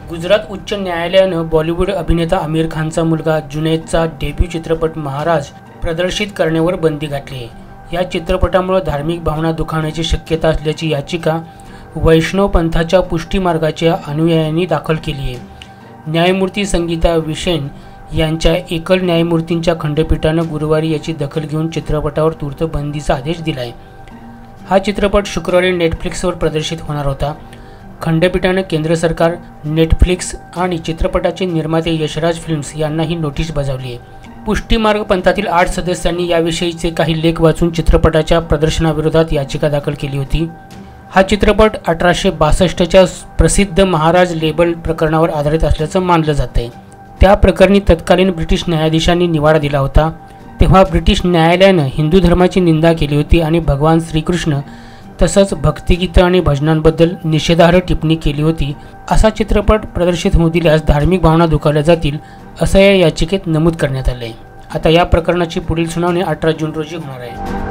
गुजरात उच्च न्यायालयानं बॉलिवूड अभिनेता आमिर खानचा मुलगा जुनैदचा डेब्यू चित्रपट महाराज प्रदर्शित करण्यावर बंदी घातली आहे. या चित्रपटामुळे धार्मिक भावना दुखावण्याची शक्यता असल्याची याचिका वैष्णव पंथाच्या पुष्टी मार्गाच्या अनुयायांनी दाखल केली आहे. न्यायमूर्ती संगीता विशेन यांच्या एकल न्यायमूर्तींच्या खंडपीठानं गुरुवारी याची दखल घेऊन चित्रपटावर तूर्त बंदीचा आदेश दिला आहे. हा चित्रपट शुक्रवारी नेटफ्लिक्सवर प्रदर्शित होणार होता. खंडपीठानं केंद्र सरकार, नेटफ्लिक्स आणि चित्रपटाचे निर्माते यशराज फिल्म्स यांना ही नोटीस बजावली आहे. पुष्टीमार्ग पंथातील 8 सदस्यांनी याविषयीचे काही लेख वाचून चित्रपटाच्या प्रदर्शनाविरोधात याचिका दाखल केली होती. हा चित्रपट 1862च्या प्रसिद्ध महाराज लेबल प्रकरणावर आधारित असल्याचं मानलं जात आहे. त्या प्रकरणी तत्कालीन ब्रिटिश न्यायाधीशांनी निवाडा दिला होता. तेव्हा ब्रिटिश न्यायालयानं हिंदू धर्माची निंदा केली होती आणि भगवान श्रीकृष्ण तसंच भक्तिगीतं आणि भजनांबद्दल निषेधार्ह टिप्पणी केली होती. असा चित्रपट प्रदर्शित होऊ दिल्यास धार्मिक भावना दुखावल्या जातील असं या याचिकेत नमूद करण्यात आलं आहे. आता या प्रकरणाची पुढील सुनावणी 18 जून रोजी होणार आहे.